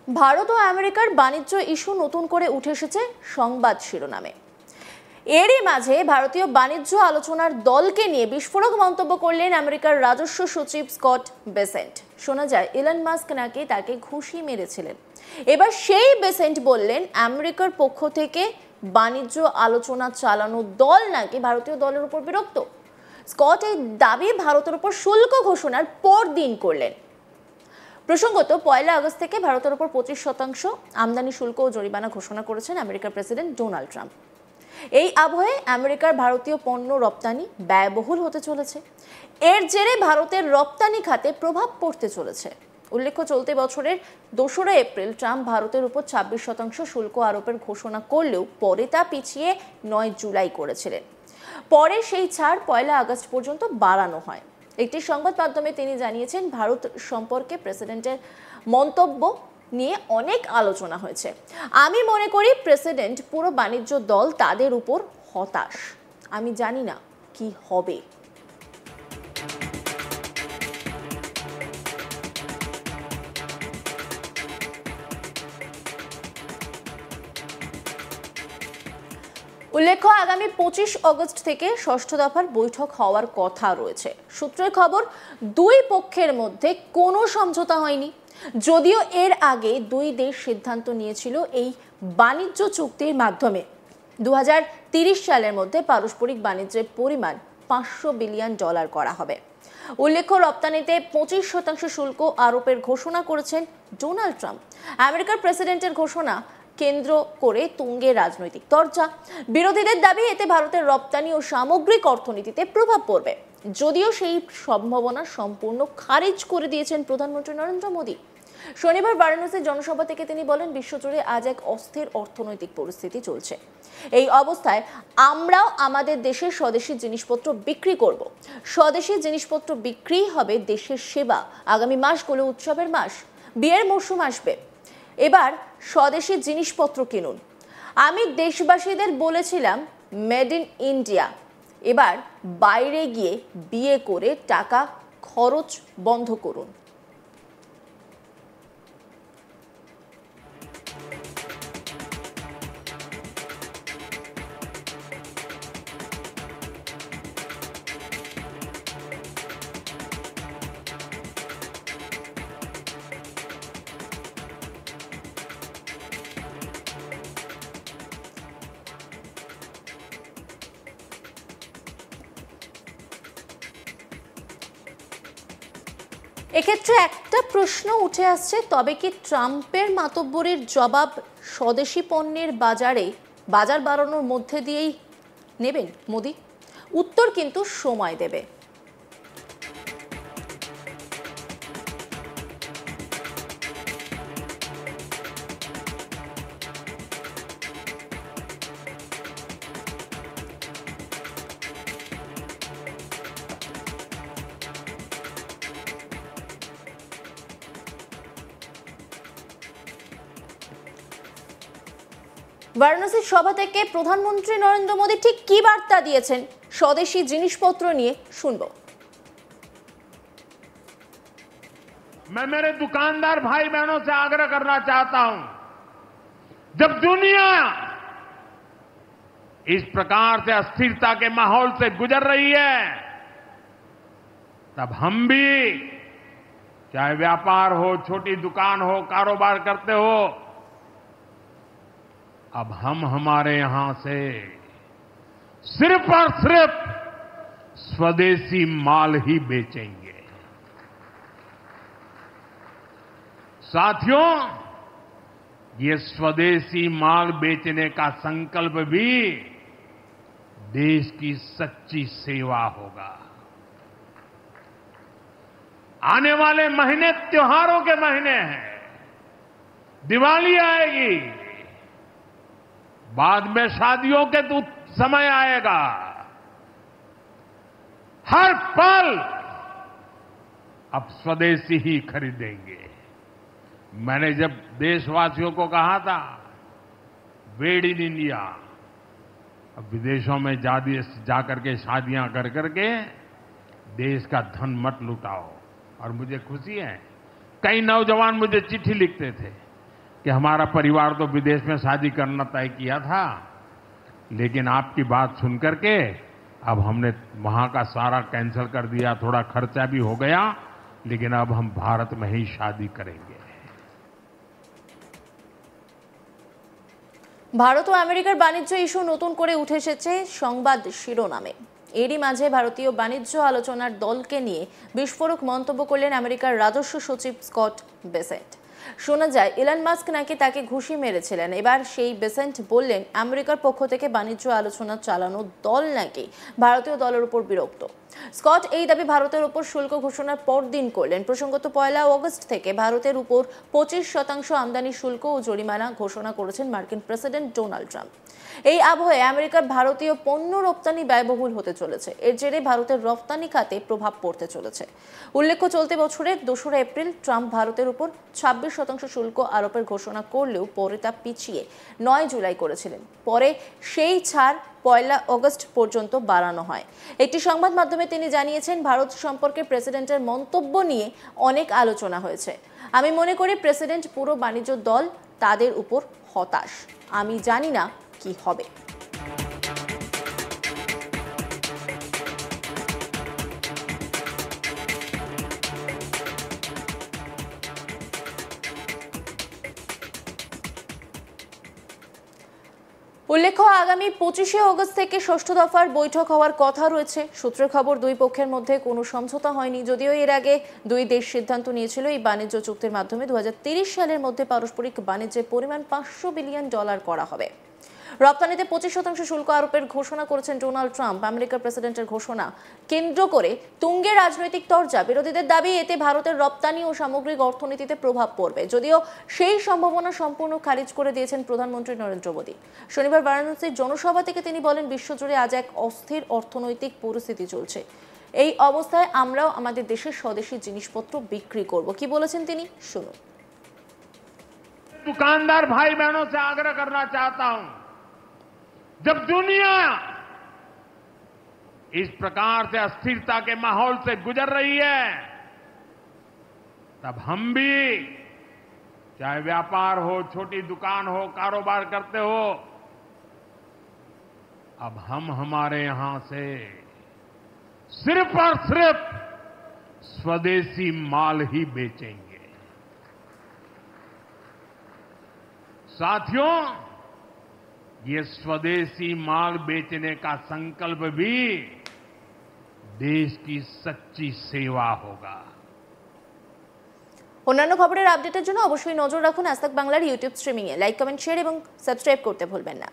ভারত ও আমেরিকার বাণিজ্য ইস্যু নতুন করে উঠে এসেছে সংবাদ শিরোনামে। এরই মাঝে ভারতীয় বাণিজ্য আলোচনার দলকে নিয়ে বিস্ফোরক মন্তব্য করলেন আমেরিকার রাজস্ব সচিব স্কট বেসেন্ট। শোনা যায় ইলন মাস্ক নাকি তাকে ঘুষি মেরেছিলেন। এবার সেই বেসেন্ট বললেন আমেরিকার পক্ষ থেকে বাণিজ্য আলোচনা চালানো দল নাকি ভারতীয় দলের উপর বিরক্ত। স্কট এই দাবি ভারতের উপর শুল্ক ঘোষণার পর দিন করলেন। প্রসঙ্গত 1 আগস্ট থেকে ভারতের উপর 25% আমদানি শুল্ক ও জরিমানা ঘোষণা করেছেন আমেরিকার প্রেসিডেন্ট ডোনাল্ড ট্রাম্প। এই আবহে আমেরিকার ভারতীয় পণ্য রপ্তানি ব্যয়বহুল হতে চলেছে। এর জেরে ভারতের রপ্তানি খাতে প্রভাব পড়তে চলেছে। উল্লেখ্য, চলতি বছরের 2 এপ্রিল ট্রাম্প ভারতের উপর 26% শুল্ক আরোপের ঘোষণা করলেও পরে তা পিছিয়ে 9 জুলাই করেছিলেন। পরে সেই ছাড় 1 আগস্ট পর্যন্ত বাড়ানো হয়। একটি সংবাদ মাধ্যমে তিনি জানিয়েছেন, ভারত সম্পর্কে প্রেসিডেন্টের মন্তব্য নিয়ে অনেক আলোচনা হয়েছে। আমি মনে করি প্রেসিডেন্ট পুরো বাণিজ্য দল তাদের উপর হতাশ। আমি জানি না কি হবে। উল্লেখ্য, আগামী 25 আগস্ট থেকে 6ষ্ঠ দফার বৈঠক হওয়ার কথা রয়েছে। সূত্রের খবর, দুই পক্ষের মধ্যে কোনো সমঝোতা হয়নি। যদিও এর আগে দুই দেশ সিদ্ধান্ত নিয়েছিল এই বাণিজ্য চুক্তির মাধ্যমে 2030 সালের মধ্যে পারস্পরিক বাণিজ্যের পরিমাণ $500 বিলিয়ন করা হবে। উল্লেখ্য, রপ্তানিতে 25% শুল্ক আরোপের ঘোষণা করেছেন ডোনাল্ড ট্রাম্প। আমেরিকার প্রেসিডেন্টের ঘোষণা কেন্দ্র করে তুঙ্গে রাজনৈতিক চর্চা। বিরোধীদের দাবি এতে ভারতের রপ্তানি ও সামগ্রিক অর্থনীতিতে প্রভাব পড়বে। যদিও সেই সম্ভাবনা সম্পূর্ণ খারিজ করে দিয়েছেন প্রধানমন্ত্রী নরেন্দ্র মোদী। শনিবার বারাণসীর জনসভা থেকে তিনি বলেন, বিশ্বজুড়ে আজ এক অস্থির অর্থনৈতিক পরিস্থিতি চলছে। এই অবস্থায় আমরাও আমাদের দেশের স্বদেশী জিনিসপত্র বিক্রি করব। স্বদেশী জিনিসপত্র বিক্রি হবে দেশের সেবা। আগামী মাসগুলো উৎসবের মাস, বিয়ের মৌসুম আসবে। এবার স্বদেশী জিনিসপত্র কিনুন। আমি দেশবাসীদের বলেছিলাম মেড ইন ইন্ডিয়া। এবার বাইরে গিয়ে বিয়ে করে টাকা খরচ বন্ধ করুন। এক্ষেত্রে একটা প্রশ্ন উঠে আসছে, তবে কি ট্রাম্পের মাতব্বরির জবাব স্বদেশি পণ্যের বাজার বাড়ানোর মধ্যে দিয়েই নেবেন মোদি? উত্তর কিন্তু সময় দেবে। বারাণসীর সভা থেকে প্রধানমন্ত্রী নরেন্দ্র মোদী ঠিক কি বার্তা দিয়েছেন স্বদেশী জিনিসপত্র নিয়ে শুনবো। मैं मेरे दुकानदार भाई बहनों से आग्रह करना चाहता हूं, जब दुनिया इस प्रकार से अस्थिरता के माहौल से गुजर रही है, तब हम भी, चाहे व्यापार हो, छोटी दुकान हो, कारोबार करते हो, अब हम हमारे यहां से सिर्फ और सिर्फ स्वदेशी माल ही बेचेंगे। साथियों, ये स्वदेशी माल बेचने का संकल्प भी देश की सच्ची सेवा होगा। आने वाले महीने त्योहारों के महीने हैं। दिवाली आएगी, बाद में शादियों के समय आएगा। हर पल अब स्वदेशी ही खरीदेंगे। मैंने जब देशवासियों को कहा था मेड इन इंडिया, अब विदेशों में जाकर के शादियां कर करके देश का धन मत लुटाओ। और मुझे खुशी है, कई नौजवान मुझे चिट्ठी लिखते थे कि हमारा परिवार तो विदेश में शादी करना तय किया था, लेकिन आपकी बात सुनकर के अब हमने वहां का सारा कैंसिल कर दिया। थोड़ा खर्चा भी हो गया, लेकिन अब हम भारत में ही शादी करेंगे। ভারত ও আমেরিকার বাণিজ্য ইস্যু নতুন করে উঠে এসেছে সংবাদ শিরোনামে। এরই মাঝে ভারতীয় বাণিজ্য আলোচনার দলকে নিয়ে বিস্ফোরক মন্তব্য করলেন আমেরিকার রাজস্ব সচিব স্কট বেসেন্ট। শোনা যায় ইলন মাস্ক নাকি তাকে ঘুষি মেরেছিলেন। এবার সেই বেসেন্ট বললেন আমেরিকার পক্ষ থেকে বাণিজ্য আলোচনা চালানো দল নাকি ভারতীয় দলের উপর বিরক্ত। স্কট এই দাবি ভারতের উপর শুল্ক ঘোষণার পরদিন করলেন। প্রসঙ্গত 1 আগস্ট থেকে ভারতের উপর 25% আমদানি শুল্ক ও জরিমানা ঘোষণা করেছেন মার্কিন প্রেসিডেন্ট ডোনাল্ড ট্রাম্প। এই আবহে আমেরিকার ভারতীয় পণ্য রপ্তানি ব্যয়বহুল হতে চলেছে। এর জেরে ভারতের রপ্তানি খাতে প্রভাব পড়তে চলেছে। উল্লেখ্য, চলতি বছরের 2 এপ্রিল ট্রাম্প ভারতের উপর 26% শুল্ক আরোপের ঘোষণা করলেও পরে তা পিছিয়ে 9 জুলাই করেছিলেন। পরে সেই ছাড় 1 আগস্ট পর্যন্ত বাড়ানো হয়। একটি সংবাদ মাধ্যমে তিনি জানিয়েছেন, ভারত সম্পর্কে প্রেসিডেন্টের মন্তব্য নিয়ে অনেক আলোচনা হয়েছে। আমি মনে করি প্রেসিডেন্ট পুরো বাণিজ্য দল তাদের উপর হতাশ। আমি জানি না কি হবে। উল্লেখ্য, আগামী 25 আগস্ট থেকে ষষ্ঠ দফার বৈঠক হওয়ার কথা রয়েছে। সূত্রের খবর, দুই পক্ষের মধ্যে কোনো সমঝোতা হয়নি। যদিও এর আগে দুই দেশ সিদ্ধান্ত নিয়েছিল এই বাণিজ্য চুক্তির মাধ্যমে 2030 সালের মধ্যে পারস্পরিক বাণিজ্যের পরিমাণ $500 বিলিয়ন করা হবে। রপ্তানিতে 25% শুল্ক আরোপের ঘোষণা করেছেন ডোনাল্ড ট্রাম্প। আমেরিকার প্রেসিডেন্টের ঘোষণা কেন্দ্র করে তুঙ্গে রাজনৈতিক তরজা। বিরোধীদের দাবি এতে ভারতের রপ্তানি ও সামগ্রিক অর্থনীতিতে প্রভাব পড়বে। যদিও সেই সম্ভাবনা সম্পূর্ণ খারিজ করে দিয়েছেন প্রধানমন্ত্রী নরেন্দ্র মোদী। শনিবার বারাণসীর জনসভা থেকে তিনি বলেন, বিশ্বজুড়ে আজ এক অস্থির অর্থনৈতিক পরিস্থিতি চলছে। এই অবস্থায় আমরাও আমাদের দেশের স্বদেশী জিনিসপত্র বিক্রি করব। কি বলেছেন তিনি, শুনুন। दुकानदार भाई बहनों से आग्रह करना चाहता हूं, जब दुनिया इस प्रकार से अस्थिरता के माहौल से गुजर रही है, तब हम भी, चाहे व्यापार हो, छोटी दुकान हो, कारोबार करते हो, अब हम हमारे यहां से सिर्फ और सिर्फ स्वदेशी माल ही बेचेंगे। साथियों, ये स्वदेशी माल बेचने का संकल्प भी देश की सच्ची सेवा होगा। অন্যান্য খবরের আপডেটের জন্য অবশ্যই নজর রাখুন আজ তাক বাংলার ইউটিউব স্ট্রিমিং এ। লাইক, কমেন্ট, শেয়ার এবং সাবস্ক্রাইব করতে ভুলবেন না।